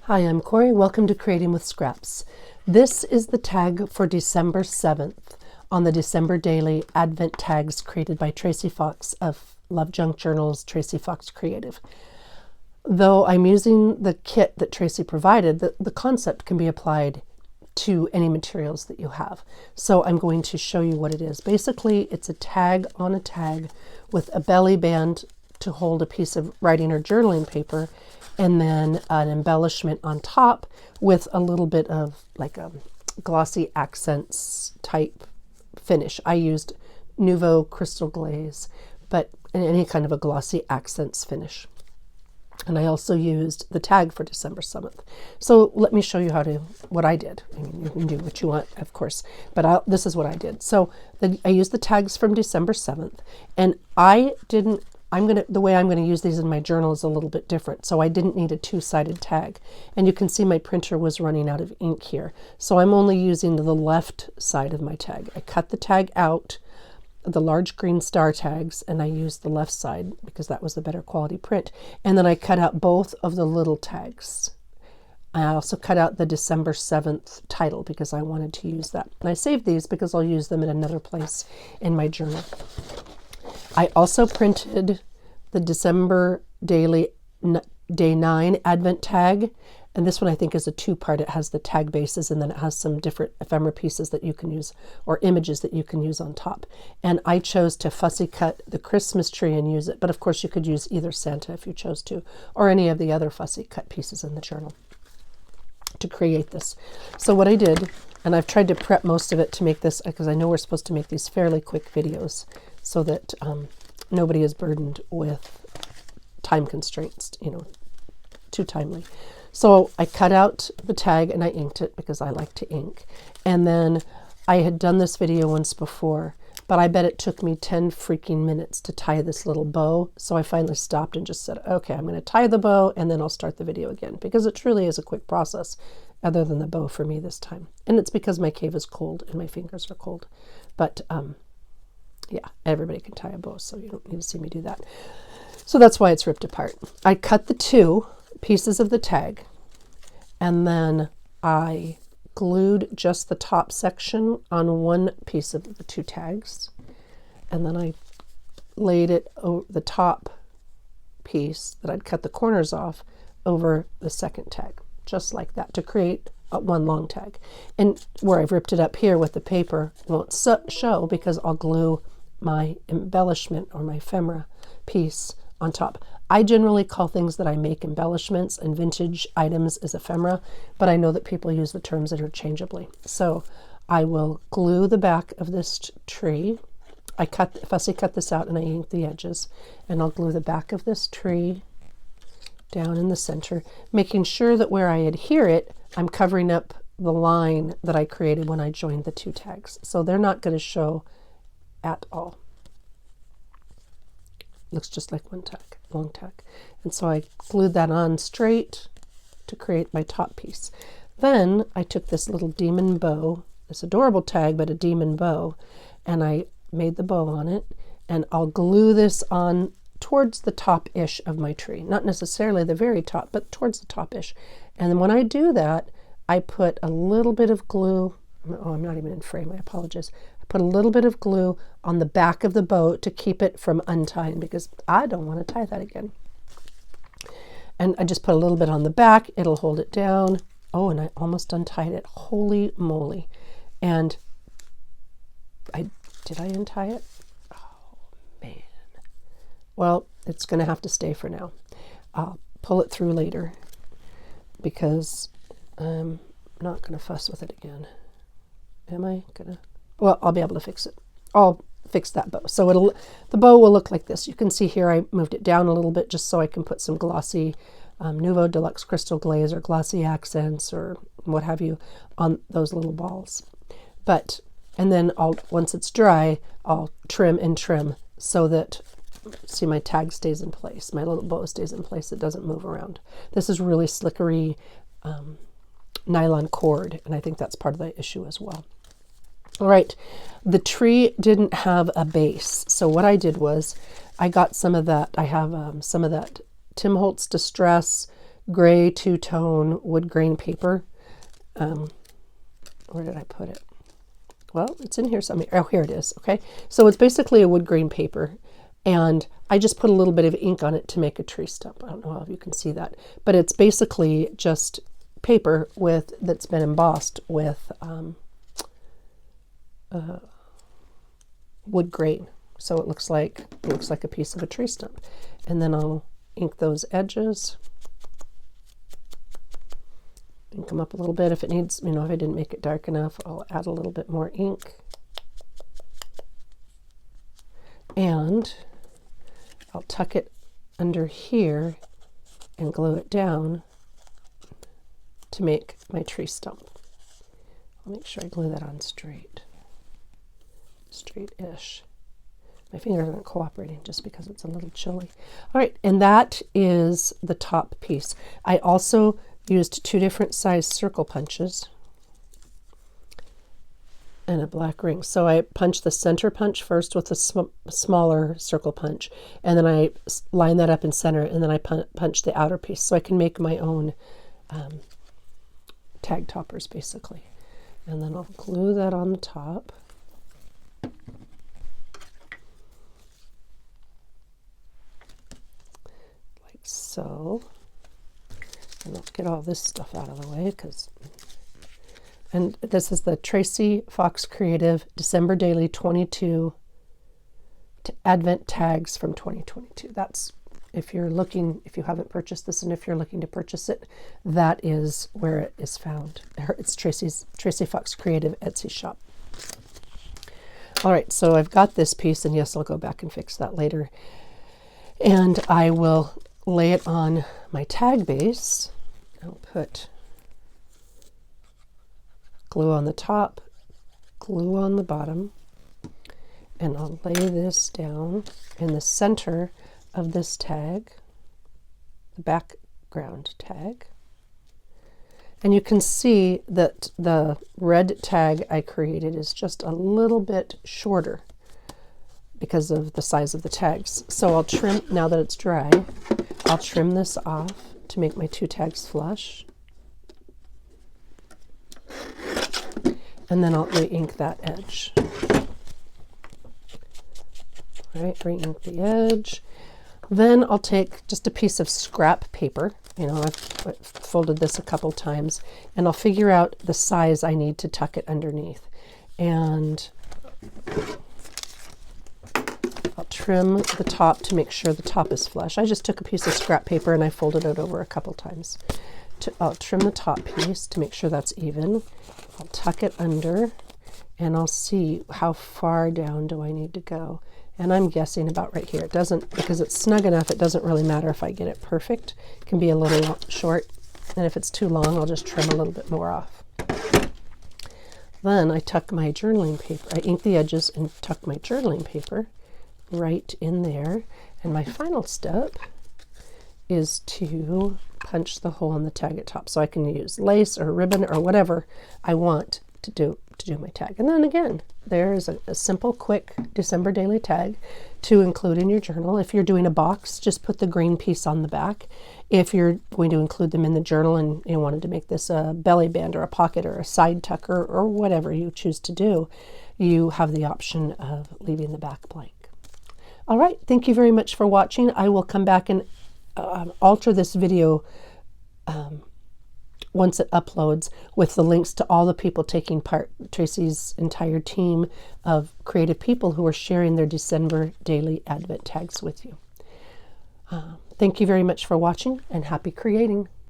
Hi, I'm Corey. Welcome to Creating with Scraps. This is the tag for December 7th on the December Daily Advent tags created by Tracie Fox of Love Junk Journals, Tracie Fox Creative. Though I'm using the kit that Tracie provided, the concept can be applied to any materials that you have. So I'm going to show you what it is. Basically, it's a tag on a tag with a belly band to hold a piece of writing or journaling paper, and then an embellishment on top with a little bit of like a glossy accents type finish. I used Nouveau Crystal Glaze, but any kind of a glossy accents finish. And I also used the tag for December 7th. So let me show you what I did. I mean, you can do what you want, of course, but this is what I did. So I used the tags from December 7th, and the way I'm going to use these in my journal is a little bit different. So I didn't need a two-sided tag. And you can see my printer was running out of ink here. So I'm only using the left side of my tag. I cut the tag out, the large green star tags, and I used the left side because that was the better quality print. And then I cut out both of the little tags. I also cut out the December 7th title because I wanted to use that. And I saved these because I'll use them in another place in my journal. I also printed the December Daily Day 9 Advent tag, and this one I think is a two-part. It has the tag bases, and then it has some different ephemera pieces that you can use, or images that you can use on top. And I chose to fussy cut the Christmas tree and use it, but of course you could use either Santa if you chose to, or any of the other fussy cut pieces in the journal to create this. So what I did, and I've tried to prep most of it to make this, because I know we're supposed to make these fairly quick videos so that nobody is burdened with time constraints, too timely. So I cut out the tag and I inked it because I like to ink. And then I had done this video once before, but I bet it took me 10 freaking minutes to tie this little bow. So I finally stopped and just said, okay, I'm going to tie the bow and then I'll start the video again, because it truly is a quick process other than the bow for me this time. And it's because my cave is cold and my fingers are cold. But yeah, everybody can tie a bow, so you don't need to see me do that. So that's why it's ripped apart. I cut the two pieces of the tag, and then I glued just the top section on one piece of the two tags, and then I laid it over the top piece that I'd cut the corners off over the second tag, just like that, to create one long tag. And where I've ripped it up here with the paper won't show because I'll glue my embellishment or my ephemera piece on top. I generally call things that I make embellishments, and vintage items as ephemera, but I know that people use the terms interchangeably. So I will glue the back of this tree. I fussy cut this out and I inked the edges, and I'll glue the back of this tree down in the center, making sure that where I adhere it, I'm covering up the line that I created when I joined the two tags. So they're not going to show at all. Looks just like one tag, long tag. And so I glued that on straight to create my top piece. Then I took this little demon bow, this adorable tag, but a demon bow, and I made the bow on it, and I'll glue this on towards the top-ish of my tree. Not necessarily the very top, but towards the top-ish. And then when I do that, I put a little bit of glue. Oh, I'm not even in frame, I apologize. I put a little bit of glue on the back of the bow to keep it from untying, because I don't want to tie that again. And I just put a little bit on the back. It'll hold it down. Oh, and I almost untied it. Holy moly. And did I untie it? Oh, man. Well, it's going to have to stay for now. I'll pull it through later because I'm not going to fuss with it again. Am I gonna? Well, I'll be able to fix it. I'll fix that bow. So the bow will look like this. You can see here I moved it down a little bit just so I can put some glossy Nouveau Deluxe Crystal Glaze or glossy accents or what have you on those little balls. And then once it's dry, I'll trim and trim so that, see, my tag stays in place. My little bow stays in place. It doesn't move around. This is really slickery nylon cord, and I think that's part of the issue as well. All right, the tree didn't have a base, so what I did was I got some of that. I have some of that Tim Holtz Distress gray two-tone wood grain paper. Where did I put it? Well, it's in here somewhere. Oh, here it is. Okay, so it's basically a wood grain paper, and I just put a little bit of ink on it to make a tree stump. I don't know if you can see that, but it's basically just paper that's been embossed with wood grain, so it looks like a piece of a tree stump. And then I'll ink those edges. Ink them up a little bit if it needs, if I didn't make it dark enough, I'll add a little bit more ink. And I'll tuck it under here and glue it down to make my tree stump. I'll make sure I glue that on straight-ish. My fingers aren't cooperating just because it's a little chilly. All right, and that is the top piece. I also used 2 different size circle punches and a black ring. So I punched the center punch first with a smaller circle punch, and then I line that up in center, and then I punch the outer piece so I can make my own tag toppers basically. And then I'll glue that on the top. Like so. And let's get all this stuff out of the way, and this is the Tracie Fox Creative December Daily 22 Advent tags from 2022. That's, if you haven't purchased this, and if you're looking to purchase it, that is where it is found. It's Tracie Fox Creative Etsy shop. All right, so I've got this piece, and yes, I'll go back and fix that later. And I will lay it on my tag base. I'll put glue on the top, glue on the bottom, and I'll lay this down in the center of this tag, the background tag. And you can see that the red tag I created is just a little bit shorter because of the size of the tags. So I'll trim, now that it's dry, I'll trim this off to make my 2 tags flush. And then I'll re-ink that edge. All right, re-ink the edge. Then I'll take just a piece of scrap paper. I've folded this a couple times, and I'll figure out the size I need to tuck it underneath. And I'll trim the top to make sure the top is flush. I just took a piece of scrap paper and I folded it over a couple times. I'll trim the top piece to make sure that's even. I'll tuck it under, and I'll see how far down do I need to go. And I'm guessing about right here. It doesn't, because it's snug enough, it doesn't really matter if I get it perfect. It can be a little short, and if it's too long, I'll just trim a little bit more off. Then I tuck my journaling paper. I ink the edges and tuck my journaling paper right in there. And my final step is to punch the hole in the tag at top. So I can use lace or ribbon or whatever I want to do my tag. And then again, there's a simple, quick December daily tag to include in your journal. If you're doing a box, just put the green piece on the back. If you're going to include them in the journal and you wanted to make this a belly band or a pocket or a side tucker or whatever you choose to do, you have the option of leaving the back blank. All right, thank you very much for watching. I will come back and alter this video once it uploads with the links to all the people taking part, Tracie's entire team of creative people who are sharing their December daily Advent tags with you. Thank you very much for watching, and happy creating.